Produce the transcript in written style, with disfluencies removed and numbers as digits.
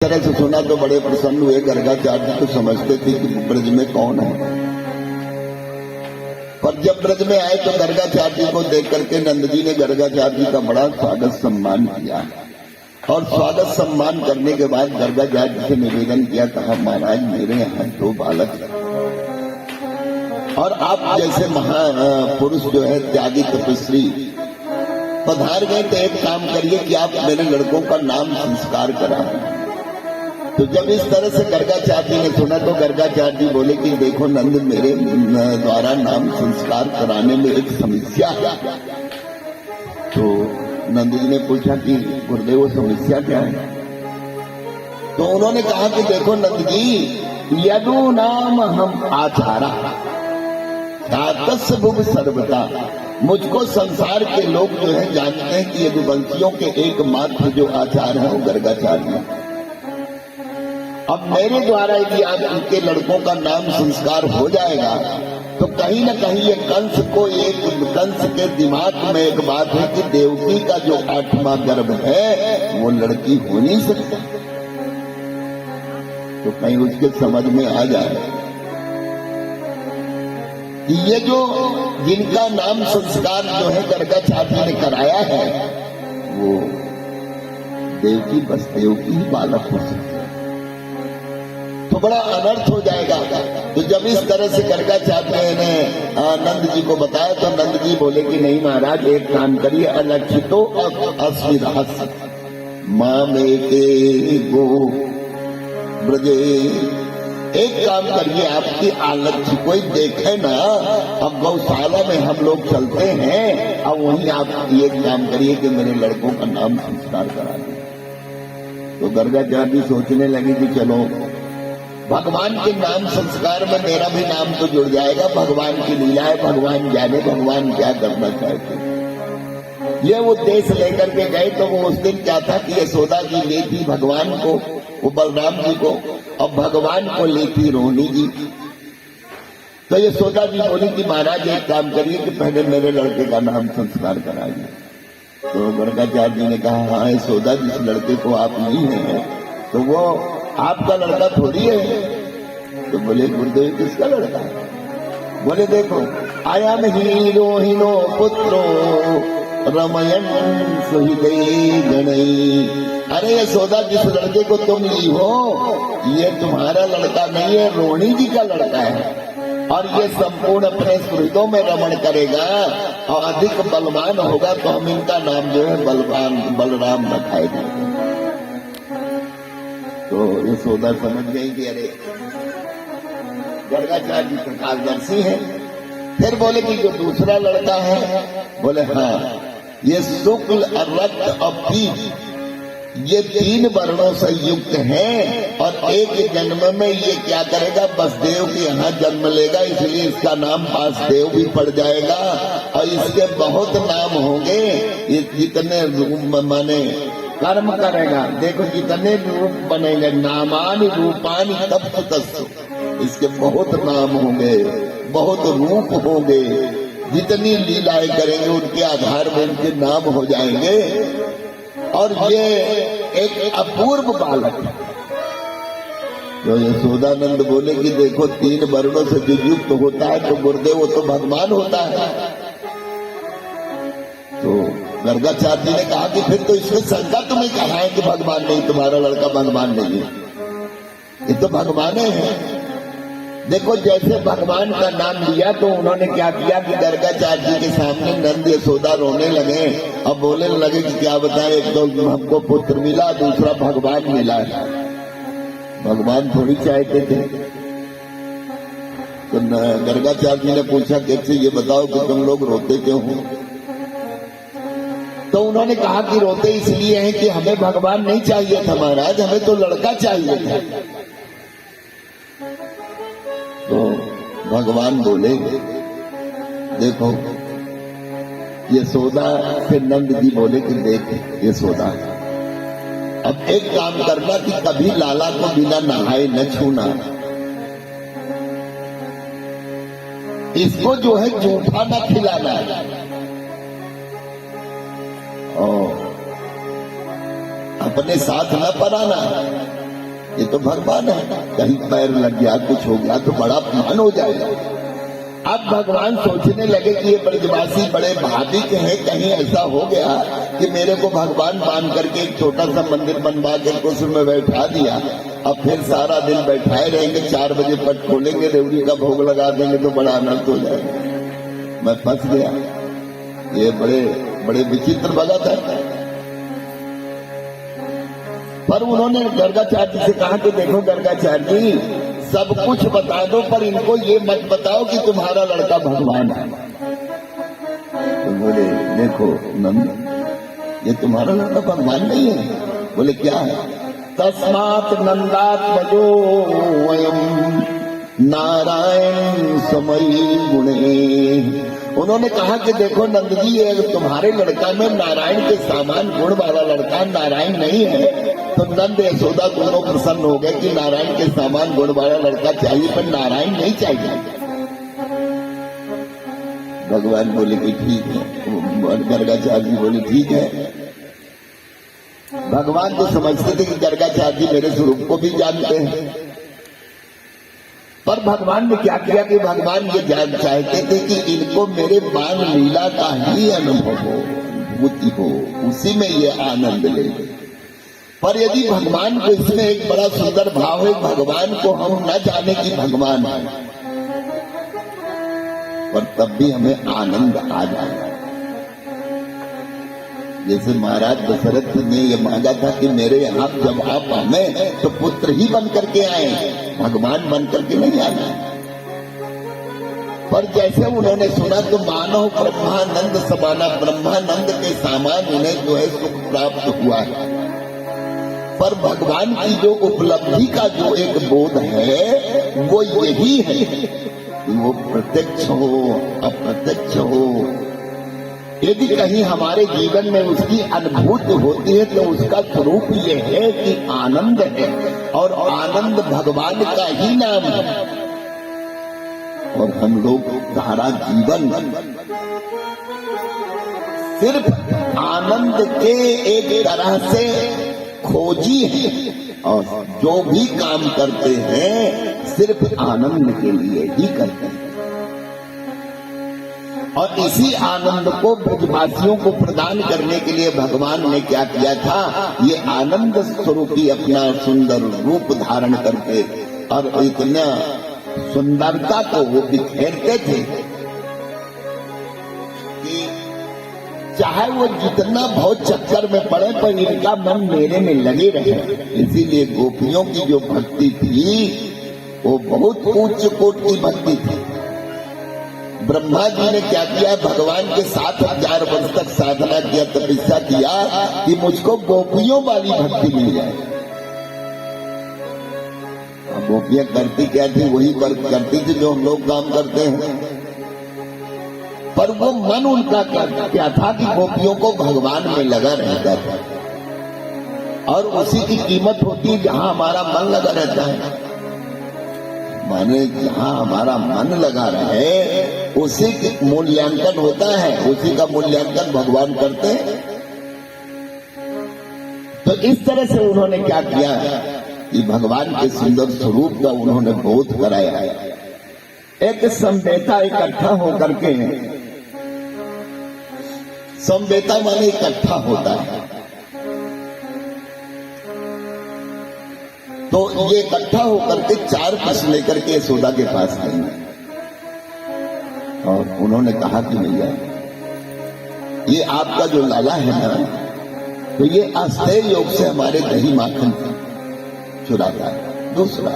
तरह से सुना तो बड़े प्रसन्न हुए। गर्गाचार्य तो समझते थे कि ब्रज में कौन है, पर जब ब्रज में आए तो गर्गाचार्य को देख करके नंद जी ने गर्गाचार्य का बड़ा स्वागत सम्मान किया। और स्वागत सम्मान करने के बाद गर्गाचार्य से निवेदन किया, कहा महाराज मेरे यहाँ 2 बालक हैं और आप जैसे महापुरुष जो है त्यागी तपस्वी पधार गए, तो एक काम करिए कि आप मेरे लड़कों का नाम संस्कार कराएं। तो जब इस तरह से गर्गाचार्य ने सुना तो गर्गाचार्य जी बोले कि देखो नंद, मेरे द्वारा नाम संस्कार कराने में एक समस्या है। तो नंद जी ने पूछा कि गुरुदेव वो समस्या क्या है? तो उन्होंने कहा कि देखो नंद जी, यदु नाम हम आचारा भुव सर्वदा, मुझको संसार के लोग जो है जानते हैं कि यदुवंशियों के एकमात्र जो आचार है वो गर्गाचार्य है। अब मेरे द्वारा यदि आज उनके लड़कों का नाम संस्कार हो जाएगा तो कहीं न कहीं ये कंस के दिमाग में एक बात है कि देवकी का जो 8वां गर्भ है वो लड़की हो नहीं सकती, तो कहीं उसके समझ में आ जाए कि ये जो जिनका नाम संस्कार जो है गर्गाचार्य ने कराया है वो देवकी, बस देवकी ही बालक हो सकती है, तो बड़ा अनर्थ हो जाएगा। तो जब इस तरह से गर्गाचार्य ने नंद जी को बताया तो नंद जी बोले कि नहीं महाराज, एक काम करिए, अलक्षितो अस्विदास मां में के गो ब्रजे, एक काम करिए, आपकी आलक्ष्य कोई देखे ना, अब गौशाला में हम लोग चलते हैं, अब वहीं आप एक काम करिए कि मेरे लड़कों का नाम संस्कार करा दें। तो गर्गाचार्य सोचने लगे कि चलो भगवान के नाम संस्कार में मेरा भी नाम तो जुड़ जाएगा, भगवान की लीला है, भगवान जाने भगवान क्या करना चाहते हैं। ये उद्देश्य लेकर के गए तो वो उस दिन क्या था कि यशोदा जी ली थी भगवान को, वो बलराम जी को, और भगवान को ली थी रोहिणी जी। तो यशोदा जी बोली कि महाराज एक काम करिए कि पहले मेरे लड़के का नाम संस्कार कराइए। तो गर्गाचार्य जी ने कहा, हाँ यशोदा जिस लड़के को आप ली हैं तो वो आपका लड़का थोड़ी है। तो बोले गुरुदेव किसका लड़का है? बोले देखो, आयाम हीरो पुत्रो रमयन सुहिले गणई, अरे यशोदा जिस लड़के को तुम ली हो ये तुम्हारा लड़का नहीं है, रोहिणी जी का लड़का है, और ये संपूर्ण अपने सुहृदों में रमण करेगा और अधिक बलवान होगा, तो हम इनका नाम जो है बलराम रखाएगा। तो यशोदा समझ गई कि अरे गर्गाचार्य जी प्रकाशदर्शी है। फिर बोले कि जो दूसरा लड़का है, बोले हाँ ये शुक्ल रक्त और पीठ, ये 3 वर्णों से युक्त है और एक जन्म में ये क्या करेगा, वसुदेव के यहाँ जन्म लेगा, इसलिए इसका नाम वासुदेव भी पड़ जाएगा और इसके बहुत नाम होंगे। ये जितने रूप माने कर्म करेगा, देखो जितने रूप बनेंगे, नामानि रूपानि तप्तस्तु, इसके बहुत नाम होंगे, बहुत रूप होंगे, जितनी लीलाएं करेंगे उनके आधार में उनके नाम हो जाएंगे। और ये एक अपूर्व बालक है। तो यशोदानंद बोले कि देखो 3 वर्णों से जो युक्त होता है तो गुरुदेव वो तो भगवान होता है। तो गर्गाचार्य जी ने कहा कि फिर तो इसमें शंका तुम्हें कहा है कि भगवान नहीं, तुम्हारा लड़का भगवान नहीं है, ये तो भगवान है। देखो जैसे भगवान का नाम लिया तो उन्होंने क्या किया कि गर्गाचार्य जी के सामने नंद यशोदा रोने लगे और बोलने लगे कि क्या बताएं, एक तो हमको पुत्र मिला, दूसरा भगवान मिला है, भगवान थोड़ी चाहते थे। तो गर्गाचार्य जी ने पूछा कैसे, ये बताओ कि तुम लोग रोते क्यों हो? तो उन्होंने कहा कि रोते इसलिए हैं कि हमें भगवान नहीं चाहिए था महाराज, हमें तो लड़का चाहिए था। तो भगवान बोले देखो, यशोदा से नंद जी बोले कि देख यशोदा, अब एक काम करना कि कभी लाला को बिना नहाए न छूना, इसको जो है जूठा न खिलाना, और अपने साथ न पराना, ये तो भगवान है, कहीं पैर लग गया कुछ हो गया तो बड़ा अपमान हो जाएगा। अब भगवान सोचने लगे कि ये ब्रजवासी बड़े भाविक हैं, कहीं ऐसा हो गया कि मेरे को भगवान मान करके एक छोटा सा मंदिर बनवा के उसमें बैठा दिया, अब फिर सारा दिन बैठाए रहेंगे, 4 बजे पट खोलेंगे, रेवड़ी का भोग लगा देंगे तो बड़ा आनंद हो जाएगा। मैं फंस गया। ये बड़े बड़े विचित्र भगत है। पर उन्होंने गर्गाचार्य से कहा कि देखो गर्गाचार्य जी, सब कुछ बता दो पर इनको ये मत बताओ कि तुम्हारा लड़का भगवान है। तो बोले देखो नंद, ये तुम्हारा लड़का भगवान नहीं है। बोले क्या है? तस्मात् नंदात्मजो वयम् नारायण समयी गुणे। उन्होंने कहा कि देखो नंद जी, ये तुम्हारे लड़का में नारायण के समान गुण वाला लड़का नारायण नहीं है। तो नंद यशोदा दोनों प्रसन्न हो गए कि नारायण के समान गुण वाला लड़का चाहिए पर नारायण नहीं चाहिए। भगवान बोले कि ठीक है। गर्गाचार्य जी बोले ठीक है। भगवान तो समझते थे कि गर्गाचार्य जी मेरे स्वरूप को भी जानते हैं, पर भगवान ने क्या किया कि भगवान ये जान चाहते थे कि इनको मेरे बाल लीला का ही अनुभव हो, अनुभूति हो, उसी में ये आनंद ले। पर यदि भगवान को इसमें एक बड़ा सुंदर भाव है, भगवान को हम न जाने कि भगवान है, पर तब भी हमें आनंद आ जाए। जैसे महाराज दशरथ ने ये मांगा था कि मेरे यहाँ जब आप हमें तो पुत्र ही बन करके आए, भगवान बन करके नहीं आए। पर जैसे उन्होंने सुना तो मानव ब्रह्मानंद समाना, ब्रह्मानंद के सामान उन्हें जो है सुख प्राप्त हुआ है। पर भगवान की जो उपलब्धि का जो एक बोध है वो यही है कि वो प्रत्यक्ष हो अप्रत्यक्ष हो। यदि कहीं हमारे जीवन में उसकी अनुभूति होती है तो उसका स्वरूप ये है कि आनंद है, और आनंद भगवान का ही नाम है। और हम लोग सारा जीवन सिर्फ आनंद के एक तरह से खोजी है, और जो भी काम करते हैं सिर्फ आनंद के लिए ही करते हैं। और इसी आनंद को ब्रजवासियों को प्रदान करने के लिए भगवान ने क्या किया था, ये आनंद स्वरूपी अपना सुंदर रूप धारण करके और इतना सुंदरता को वो बिखेरते थे कि चाहे वो जितना बहुत चक्कर में पड़े पर इनका मन मेरे में लगे रहे। इसीलिए गोपियों की जो भक्ति थी वो बहुत उच्च कोटि की भक्ति थी। ब्रह्मा जी ने क्या किया, भगवान के 7000 वर्ष तक साधना किया, तपस्या किया कि मुझको गोपियों वाली भक्ति मिल जाए। गोपियां करती क्या थी, वही करती थी जो हम लोग काम करते हैं। पर वो मन उनका क्या था कि गोपियों को भगवान में लगा रहता था, और उसी की कीमत होती है जहां हमारा मन लगा रहता है। माने जहां हमारा मन लगा रहे उसी का मूल्यांकन होता है, उसी का मूल्यांकन भगवान करते हैं। तो इस तरह से उन्होंने क्या किया कि भगवान के सुंदर स्वरूप का उन्होंने बोध कराया है। एक समवेता इकट्ठा होकर के, समवेता माने इकट्ठा होता है, तो ये इकट्ठा होकर के 4 प्रश्न लेकर के यशोदा के पास आई और उन्होंने कहा कि भैया ये आपका जो लाला है ना, तो ये आस्तेय योग से हमारे दही माखन चुराता है। दूसरा